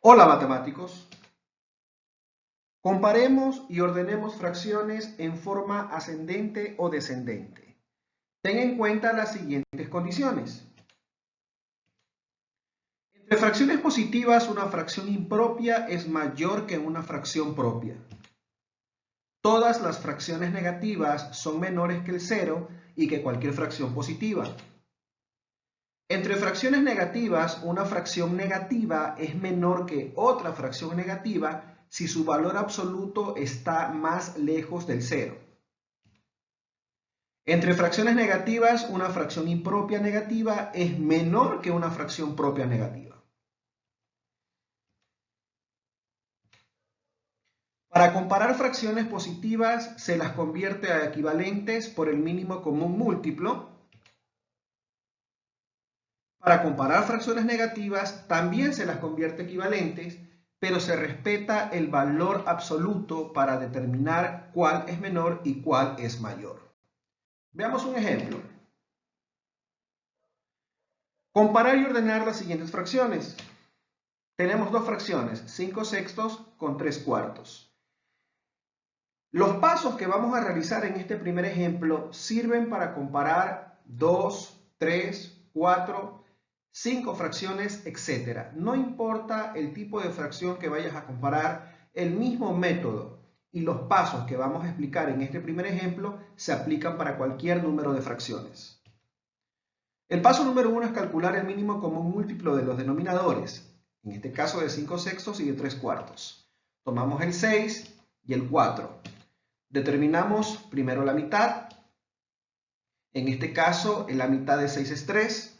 Hola matemáticos, comparemos y ordenemos fracciones en forma ascendente o descendente. Ten en cuenta las siguientes condiciones. Entre fracciones positivas, una fracción impropia es mayor que una fracción propia. Todas las fracciones negativas son menores que el cero y que cualquier fracción positiva. Entre fracciones negativas, una fracción negativa es menor que otra fracción negativa si su valor absoluto está más lejos del cero. Entre fracciones negativas, una fracción impropia negativa es menor que una fracción propia negativa. Para comparar fracciones positivas, se las convierte a equivalentes por el mínimo común múltiplo. Para comparar fracciones negativas, también se las convierte equivalentes, pero se respeta el valor absoluto para determinar cuál es menor y cuál es mayor. Veamos un ejemplo. Comparar y ordenar las siguientes fracciones. Tenemos dos fracciones, 5 sextos con 3 cuartos. Los pasos que vamos a realizar en este primer ejemplo sirven para comparar 2, 3, 4, 5 fracciones, etc. No importa el tipo de fracción que vayas a comparar, el mismo método y los pasos que vamos a explicar en este primer ejemplo se aplican para cualquier número de fracciones. El paso número 1 es calcular el mínimo común múltiplo de los denominadores, en este caso de 5 sextos y de 3 cuartos. Tomamos el 6 y el 4. Determinamos primero la mitad. En este caso, la mitad de 6 es 3.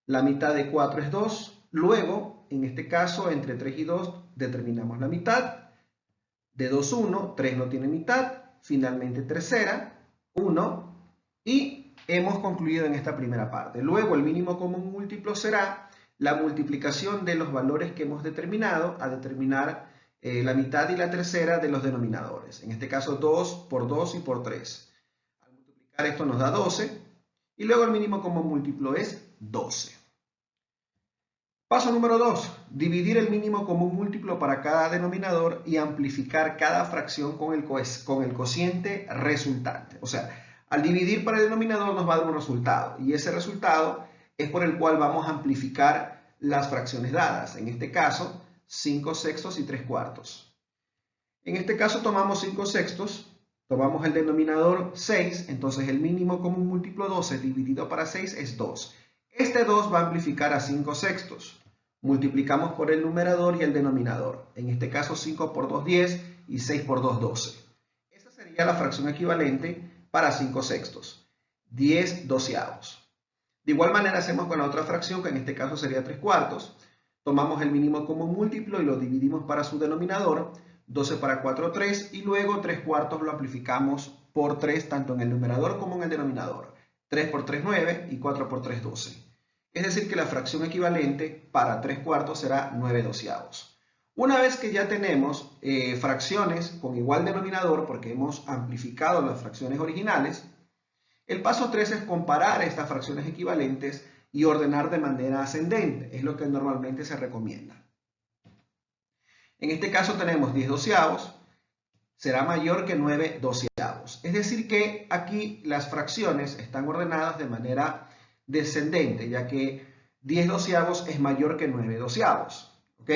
La mitad de 4 es 2. Luego, en este caso, entre 3 y 2, determinamos la mitad. De 2, 1. 3 no tiene mitad. Finalmente, tercera, 1. Y hemos concluido en esta primera parte. Luego, el mínimo común múltiplo será la multiplicación de los valores que hemos determinado a determinar la mitad y la tercera de los denominadores. En este caso 2 por 2 y por 3. Al multiplicar esto nos da 12 y luego el mínimo común múltiplo es 12. Paso número 2. Dividir el mínimo común múltiplo para cada denominador y amplificar cada fracción con el cociente resultante. O sea, al dividir para el denominador nos va a dar un resultado y ese resultado es por el cual vamos a amplificar las fracciones dadas. En este caso, 5 sextos y 3 cuartos. En este caso tomamos 5 sextos, tomamos el denominador 6, entonces el mínimo común múltiplo 12 dividido para 6 es 2. Este 2 va a amplificar a 5 sextos. Multiplicamos por el numerador y el denominador. En este caso 5 por 2, 10 y 6 por 2, 12. Esta sería la fracción equivalente para 5 sextos. 10 doceavos. De igual manera hacemos con la otra fracción, que en este caso sería 3 cuartos. Tomamos el mínimo común múltiplo y lo dividimos para su denominador. 12 para 4, 3. Y luego 3 cuartos lo amplificamos por 3, tanto en el numerador como en el denominador. 3 por 3, 9 y 4 por 3, 12. Es decir que la fracción equivalente para 3 cuartos será 9 doceavos. Una vez que ya tenemos fracciones con igual denominador, porque hemos amplificado las fracciones originales, el paso 3 es comparar estas fracciones equivalentes y ordenar de manera ascendente. Es lo que normalmente se recomienda. En este caso tenemos 10 doceavos, será mayor que 9 doceavos. Es decir que aquí las fracciones están ordenadas de manera descendente, ya que 10 doceavos es mayor que 9 doceavos. ¿Ok?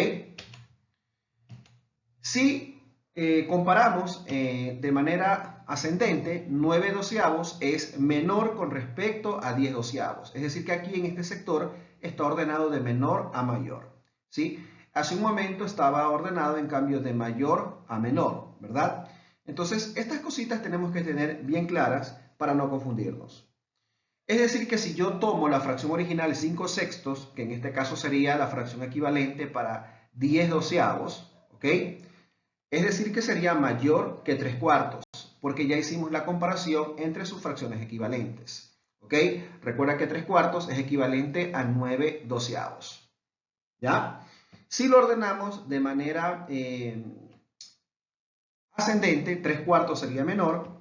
Si comparamos de manera ascendente, 9 doceavos es menor con respecto a 10 doceavos. Es decir que aquí en este sector está ordenado de menor a mayor. ¿Sí? Hace un momento estaba ordenado en cambio de mayor a menor, ¿verdad? Entonces, estas cositas tenemos que tener bien claras para no confundirnos. Es decir que si yo tomo la fracción original 5 sextos, que en este caso sería la fracción equivalente para 10 doceavos, ¿ok? Es decir que sería mayor que 3 cuartos, porque ya hicimos la comparación entre sus fracciones equivalentes. ¿Ok? Recuerda que 3 cuartos es equivalente a 9 doceavos. ¿Ya? Si lo ordenamos de manera ascendente, 3 cuartos sería menor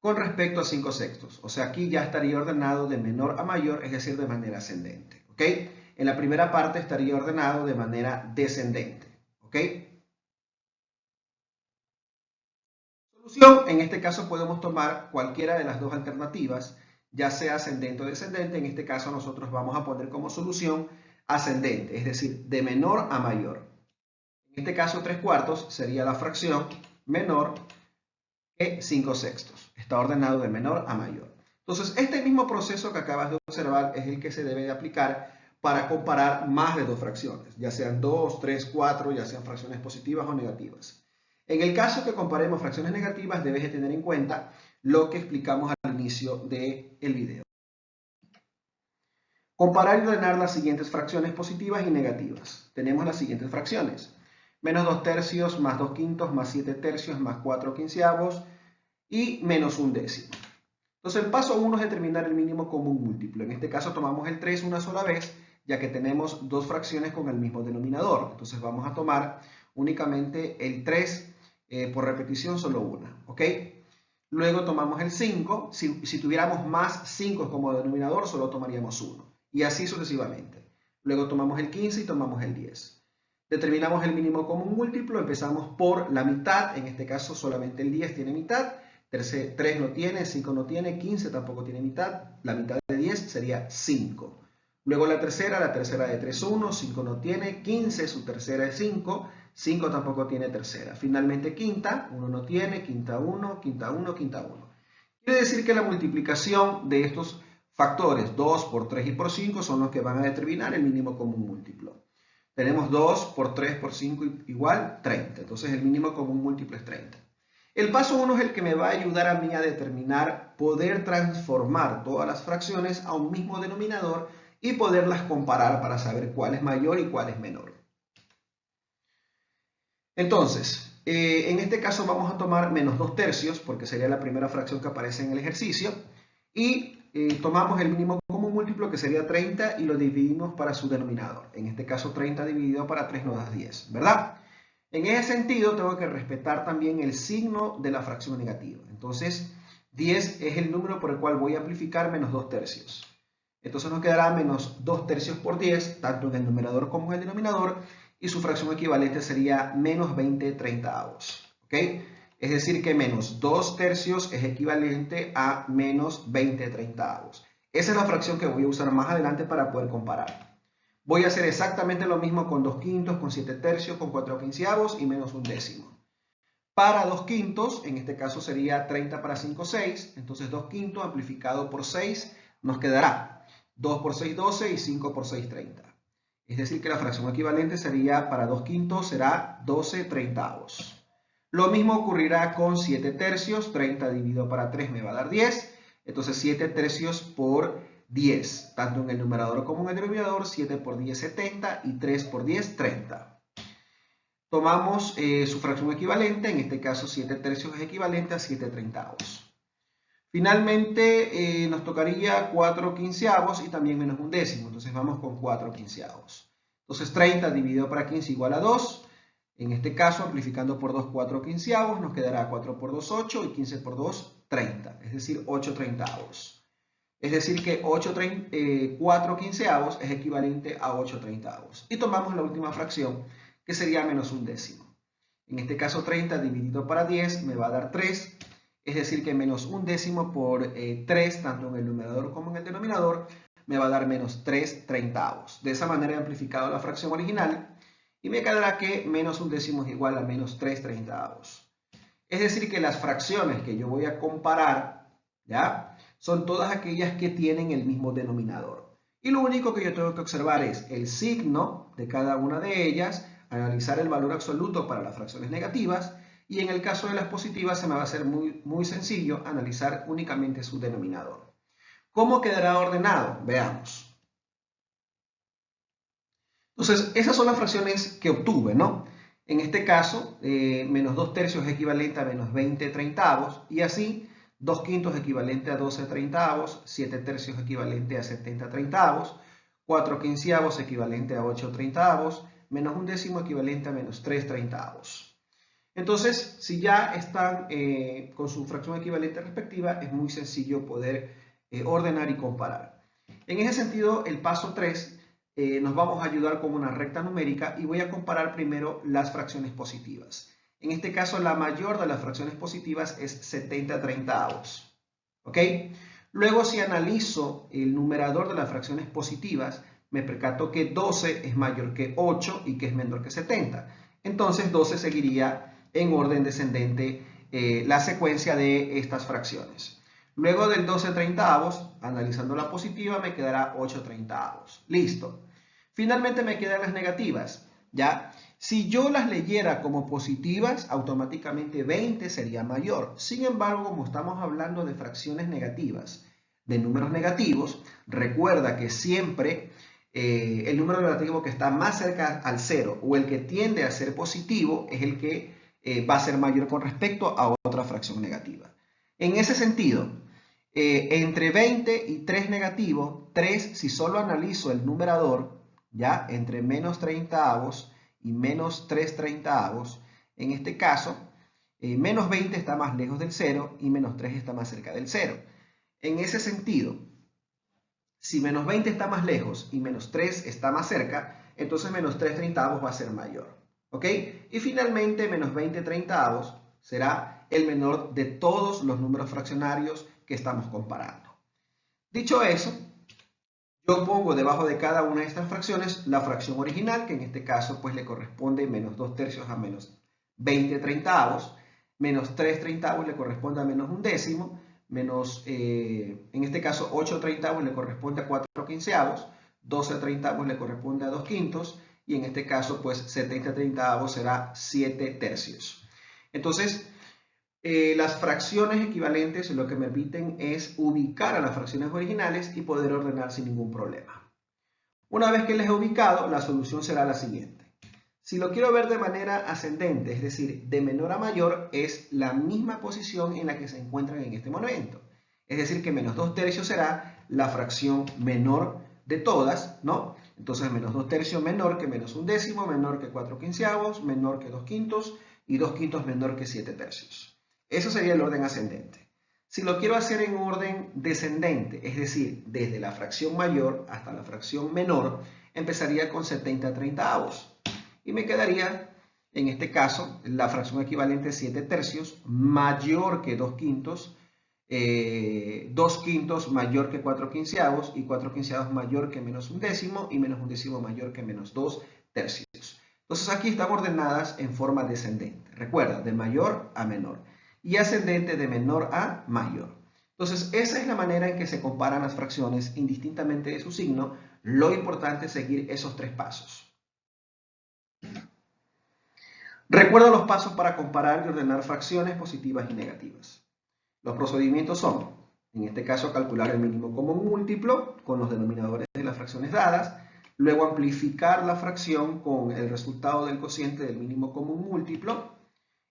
con respecto a 5 sextos. O sea, aquí ya estaría ordenado de menor a mayor, es decir, de manera ascendente. ¿Ok? en la primera parte estaría ordenado de manera descendente. ¿Ok? Solución, en este caso podemos tomar cualquiera de las dos alternativas, ya sea ascendente o descendente. En este caso nosotros vamos a poner como solución ascendente, es decir, de menor a mayor. En este caso 3/4 sería la fracción menor que 5/6. Está ordenado de menor a mayor. Entonces, este mismo proceso que acabas de observar es el que se debe de aplicar para comparar más de dos fracciones, ya sean 2, 3, 4, ya sean fracciones positivas o negativas. En el caso que comparemos fracciones negativas, debes de tener en cuenta lo que explicamos al inicio del video. Comparar y ordenar las siguientes fracciones positivas y negativas. Tenemos las siguientes fracciones. Menos 2 tercios, más 2 quintos, más 7 tercios, más 4 quinceavos y menos 1 décimo. Entonces el paso 1 es determinar el mínimo común múltiplo. En este caso tomamos el 3 una sola vez, ya que tenemos dos fracciones con el mismo denominador. Entonces vamos a tomar únicamente el 3 por repetición, solo una. ¿Ok? Luego tomamos el 5. Si tuviéramos más 5 como denominador, solo tomaríamos 1. Y así sucesivamente. Luego tomamos el 15 y tomamos el 10. Determinamos el mínimo común múltiplo. Empezamos por la mitad. En este caso solamente el 10 tiene mitad. 3 no tiene, 5 no tiene, 15 tampoco tiene mitad. La mitad de 10 sería 5. Luego la tercera de 3, 1, 5 no tiene, 15 su tercera es 5, 5 tampoco tiene tercera. Finalmente quinta, 1 no tiene, quinta 1, quinta 1, quinta 1. Quiere decir que la multiplicación de estos factores 2 por 3 y por 5 son los que van a determinar el mínimo común múltiplo. Tenemos 2 por 3 por 5 igual 30, entonces el mínimo común múltiplo es 30. El paso 1 es el que me va a ayudar a mí a determinar, poder transformar todas las fracciones a un mismo denominador y poderlas comparar para saber cuál es mayor y cuál es menor. Entonces, en este caso vamos a tomar menos 2 tercios, porque sería la primera fracción que aparece en el ejercicio, y tomamos el mínimo común múltiplo, que sería 30, y lo dividimos para su denominador. En este caso 30 dividido para 3 nos da 10, ¿verdad? En ese sentido, tengo que respetar también el signo de la fracción negativa. Entonces, 10 es el número por el cual voy a amplificar menos 2 tercios. Entonces nos quedará menos 2 tercios por 10, tanto en el numerador como en el denominador, y su fracción equivalente sería menos 20 treintavos. ¿Ok? Es decir, que menos 2 tercios es equivalente a menos 20 treintavos. Esa es la fracción que voy a usar más adelante para poder comparar. Voy a hacer exactamente lo mismo con 2 quintos, con 7 tercios, con 4 quinceavos y menos 1 décimo. Para 2 quintos, en este caso sería 30 para 5, 6. Entonces 2 quintos amplificado por 6 nos quedará 2 por 6, 12 y 5 por 6, 30. Es decir que la fracción equivalente sería, para 2 quintos, será 12 treintavos. Lo mismo ocurrirá con 7 tercios. 30 dividido para 3 me va a dar 10. Entonces 7 tercios por 10, tanto en el numerador como en el denominador. 7 por 10, 70, y 3 por 10, 30. Tomamos su fracción equivalente, en este caso 7 tercios es equivalente a 7 treintavos. Finalmente nos tocaría 4 quinceavos y también menos 1 décimo, entonces vamos con 4 quinceavos. Entonces 30 dividido para 15 igual a 2. En este caso, amplificando por 2, 4 quinceavos, nos quedará 4 por 2, 8, y 15 por 2, 30, es decir, 8 treintavos. Es decir que 4 quinceavos es equivalente a 8 treintavos. Y tomamos la última fracción, que sería menos 1 décimo. En este caso 30 dividido para 10 me va a dar 3, es decir que menos 1 décimo por 3, tanto en el numerador como en el denominador, me va a dar menos 3 treintavos. De esa manera he amplificado la fracción original y me quedará que menos 1 décimo es igual a menos 3 treintavos. Es decir que las fracciones que yo voy a comparar, ¿ya?, son todas aquellas que tienen el mismo denominador. Y lo único que yo tengo que observar es el signo de cada una de ellas, analizar el valor absoluto para las fracciones negativas, y en el caso de las positivas se me va a hacer muy sencillo analizar únicamente su denominador. ¿Cómo quedará ordenado? Veamos. Entonces, esas son las fracciones que obtuve, ¿no? En este caso, menos 2 tercios es equivalente a menos 20 treintavos, y así 2 quintos equivalente a 12 treintavos, 7 tercios equivalente a 70 treintavos, 4 quinceavos equivalente a 8 treintavos, menos 1 décimo equivalente a menos 3 treintavos. Entonces, si ya están con su fracción equivalente respectiva, es muy sencillo poder ordenar y comparar. En ese sentido, el paso 3 nos vamos a ayudar con una recta numérica y voy a comparar primero las fracciones positivas. En este caso, la mayor de las fracciones positivas es 70/30. ¿Ok? Luego, si analizo el numerador de las fracciones positivas, me percato que 12 es mayor que 8 y que es menor que 70. Entonces, 12 seguiría en orden descendente la secuencia de estas fracciones. Luego del 12/30, analizando la positiva, me quedará 8/30. Listo. Finalmente me quedan las negativas, ¿ya? Si yo las leyera como positivas, automáticamente 20 sería mayor. Sin embargo, como estamos hablando de fracciones negativas, de números negativos, recuerda que siempre el número negativo que está más cerca al cero o el que tiende a ser positivo es el que va a ser mayor con respecto a otra fracción negativa. En ese sentido, entre 20 y 3 negativo, 3, si solo analizo el numerador, ya entre menos 30avos y menos 3/30, en este caso, menos 20 está más lejos del 0 y menos 3 está más cerca del 0. En ese sentido, si menos 20 está más lejos y menos 3 está más cerca, entonces menos 3/30 va a ser mayor. ¿Ok? Y finalmente, menos 20/30 será el menor de todos los números fraccionarios que estamos comparando. Dicho eso, yo pongo debajo de cada una de estas fracciones la fracción original, que en este caso pues le corresponde menos 2/3 a menos 20/30, menos 3/30 le corresponde a menos 1/10, menos, en este caso 8/30 le corresponde a 4/15, 12/30 le corresponde a 2/5 y en este caso pues 70/30 será 7/3. Entonces, las fracciones equivalentes lo que me permiten es ubicar a las fracciones originales y poder ordenar sin ningún problema. Una vez que les he ubicado, la solución será la siguiente. Si lo quiero ver de manera ascendente, es decir, de menor a mayor, es la misma posición en la que se encuentran en este momento. Es decir, que menos 2/3 será la fracción menor de todas, ¿no? Entonces, menos 2/3 menor que menos 1/10, menor que 4/15, menor que 2/5 y 2/5 menor que 7/3. Eso sería el orden ascendente. Si lo quiero hacer en orden descendente, es decir, desde la fracción mayor hasta la fracción menor, empezaría con 70/30 y me quedaría, en este caso, la fracción equivalente 7/3 mayor que 2/5, 2/5 mayor que 4/15 y 4/15 mayor que menos 1/10 y menos 1/10 mayor que menos 2/3. Entonces aquí están ordenadas en forma descendente. Recuerda, de mayor a menor. Y ascendente de menor a mayor. Entonces, esa es la manera en que se comparan las fracciones indistintamente de su signo. Lo importante es seguir esos 3 pasos. Recuerda los pasos para comparar y ordenar fracciones positivas y negativas. Los procedimientos son, en este caso, calcular el mínimo común múltiplo con los denominadores de las fracciones dadas, luego amplificar la fracción con el resultado del cociente del mínimo común múltiplo,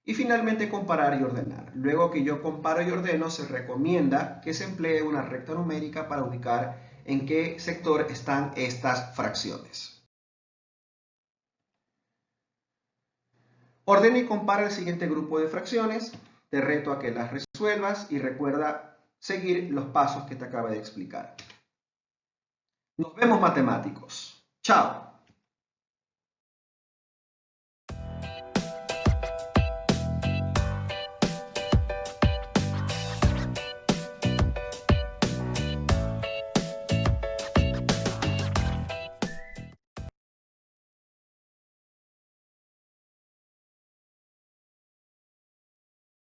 y finalmente comparar y ordenar. Luego que yo comparo y ordeno, se recomienda que se emplee una recta numérica para ubicar en qué sector están estas fracciones. Ordena y compara el siguiente grupo de fracciones. Te reto a que las resuelvas y recuerda seguir los pasos que te acabo de explicar. Nos vemos, matemáticos. Chao.